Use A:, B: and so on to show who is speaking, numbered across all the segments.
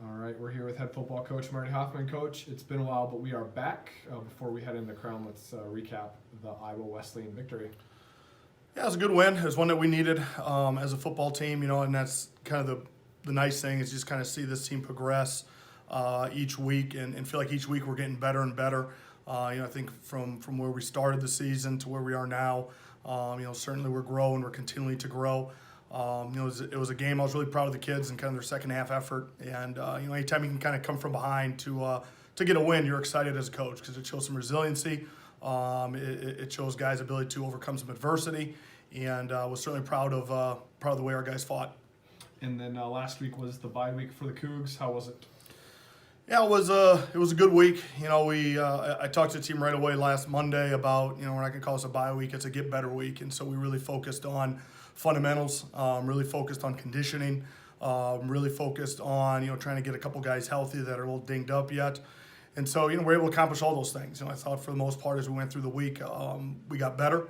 A: All right, we're here with head football coach Marty Hoffmann. Coach, it's been a while, but we are back. Before we head into Crown, let's recap the Iowa Wesleyan victory.
B: Yeah, it was a good win. It was one that we needed as a football team, and that's kind of the nice thing is just kind of see this team progress each week and feel like each week we're getting better and better. I think from where we started the season to where we are now, certainly we're growing. We're continuing to grow. It was a game I was really proud of the kids and kind of their second half effort. And anytime you can kind of come from behind to get a win, you're excited as a coach because it shows some resiliency. It shows guys' ability to overcome some adversity, and was certainly proud of the way our guys fought.
A: And then last week was the bye week for the Cougs. How was it?
B: Yeah, it was a good week. I talked to the team right away last Monday about we're not gonna call this a bye week; it's a get better week, and so we really focused on fundamentals, really focused on conditioning, really focused on trying to get a couple guys healthy that are a little dinged up yet. And so, we're able to accomplish all those things. I thought for the most part as we went through the week, we got better,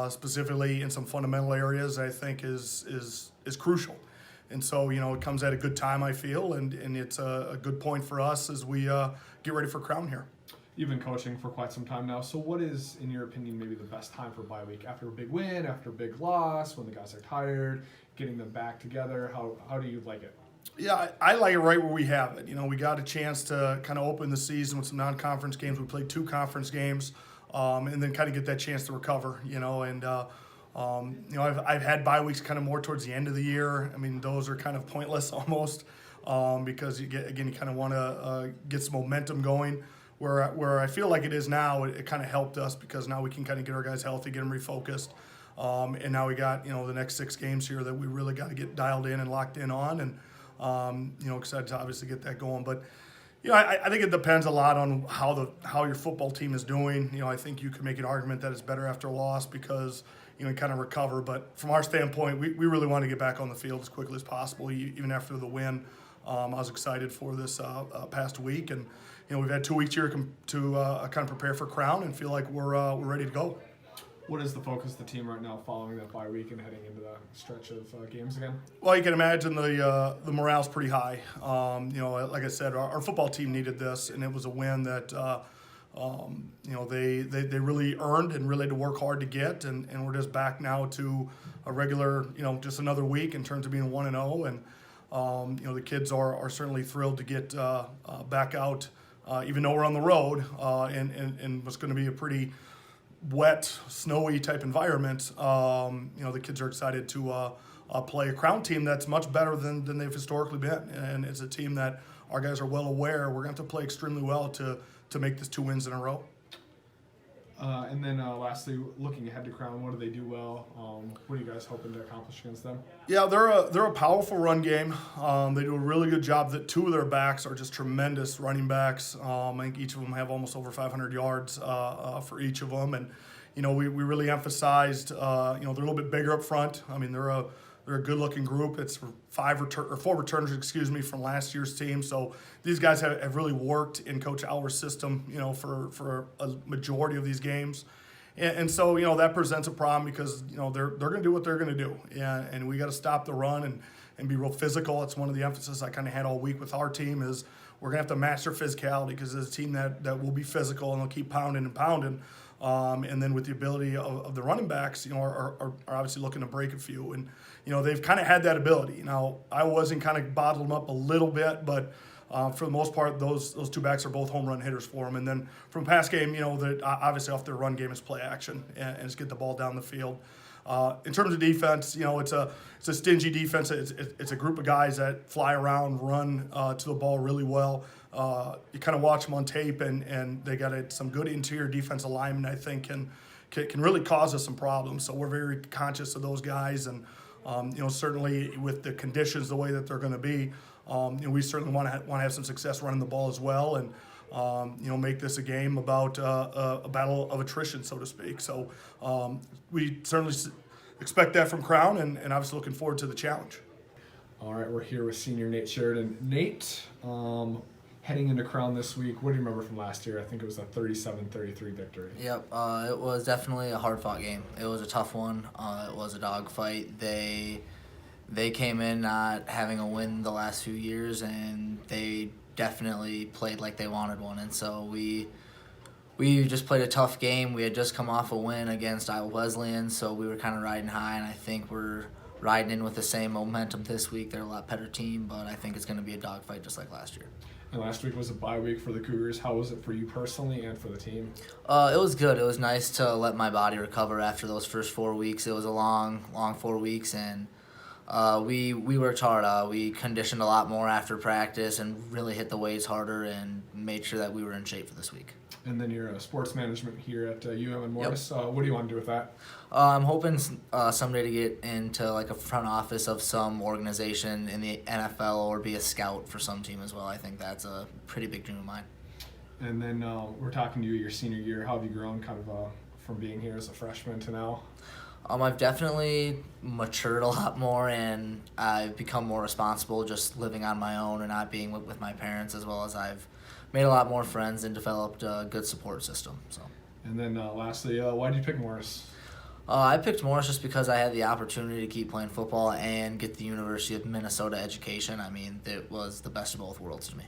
B: specifically in some fundamental areas I think is crucial. And so, it comes at a good time, I feel, and it's a good point for us as we get ready for Crown here.
A: You've been coaching for quite some time now. So what is, in your opinion, maybe the best time for bye week? After a big win, after a big loss, when the guys are tired, getting them back together? How do you like it?
B: Yeah, I like it right where we have it. We got a chance to kind of open the season with some non-conference games. We played 2 conference games, and then kind of get that chance to recover. I've had bye weeks kind of more towards the end of the year. I mean, those are kind of pointless almost because you kind of want to get some momentum going. Where I feel like it is now, it kind of helped us because now we can kind of get our guys healthy, get them refocused. And now we got, the next 6 games here that we really got to get dialed in and locked in on. And, excited to obviously get that going. But, I think it depends a lot on how your football team is doing. I think you could make an argument that it's better after a loss because, you kind of recover. But from our standpoint, we really want to get back on the field as quickly as possible, even after the win. I was excited for this past week. And, we've had 2 weeks here to kind of prepare for Crown and feel like we're ready to go.
A: What is the focus of the team right now following that bye week and heading into the stretch of games again?
B: Well, you can imagine the morale's pretty high. Like I said, our football team needed this, and it was a win that they really earned and really had to work hard to get. And we're just back now to a regular, just another week in terms of being 1-0. And the kids are certainly thrilled to get back out, even though we're on the road and what's going to be a pretty wet, snowy type environment. The kids are excited to play a Crown team that's much better than they've historically been, and it's a team that our guys are well aware we're going to have to play extremely well to make this 2 wins in a row.
A: And then lastly, looking ahead to Crown, what do they do well? What are you guys hoping to accomplish against them?
B: Yeah, they're a powerful run game. They do a really good job. That 2 of their backs are just tremendous running backs. I think each of them have almost over 500 yards for each of them. And, we really emphasized, they're a little bit bigger up front. I mean, they're a good-looking group. It's 4 returners, from last year's team. So these guys have really worked in Coach Alwer's system, for a majority of these games. And so, that presents a problem because, they're going to do what they're going to do. And we got to stop the run and be real physical. It's one of the emphasis I kind of had all week with our team is we're going to have to match their physicality because it's a team that will be physical and they'll keep pounding and pounding. And then with the ability of the running backs, are obviously looking to break a few. And, they've kind of had that ability. Now, I wasn't kind of bottled them up a little bit, but for the most part, those 2 backs are both home run hitters for them. And then from pass game, obviously off their run game is play action and just get the ball down the field. In terms of defense, it's a stingy defense. It's a group of guys that fly around, run to the ball really well. You kind of watch them on tape, and they got some good interior defensive linemen. I think can really cause us some problems. So we're very conscious of those guys, and certainly with the conditions the way that they're going to be, we certainly want to have some success running the ball as well, and make this a game about a battle of attrition, so to speak. So we certainly expect that from Crown, and obviously looking forward to the challenge.
A: All right, we're here with senior Nate Sheridan. Nate, heading into Crown this week, what do you remember from last year? I think it was a 37-33 victory.
C: Yep, it was definitely a hard-fought game. It was a tough one. It was a dogfight. They they came in not having a win the last few years, and they definitely played like they wanted one. And so we just played a tough game. We had just come off a win against Iowa Wesleyan, so we were kind of riding high, and I think we're riding in with the same momentum this week. They're a lot better team, but I think it's going to be a dogfight just like last year.
A: And last week was a bye week for the Cougars. How was it for you personally and for the team?
C: It was good. It was nice to let my body recover after those first 4 weeks. It was a long 4 weeks, and we worked hard. We conditioned a lot more after practice and really hit the weights harder and made sure that we were in shape for this week.
A: And then you're sports management here at UM and Morris. Yep. What do you want to do with that?
C: I'm hoping someday to get into like a front office of some organization in the NFL or be a scout for some team as well. I think that's a pretty big dream of mine.
A: And then we're talking to you your senior year. How have you grown kind of from being here as a freshman to now?
C: I've definitely matured a lot more, and I've become more responsible just living on my own and not being with my parents, as well as I've made a lot more friends and developed a good support system. So.
A: And then lastly, why did you pick Morris?
C: I picked Morris just because I had the opportunity to keep playing football and get the University of Minnesota education. I mean, it was the best of both worlds to me.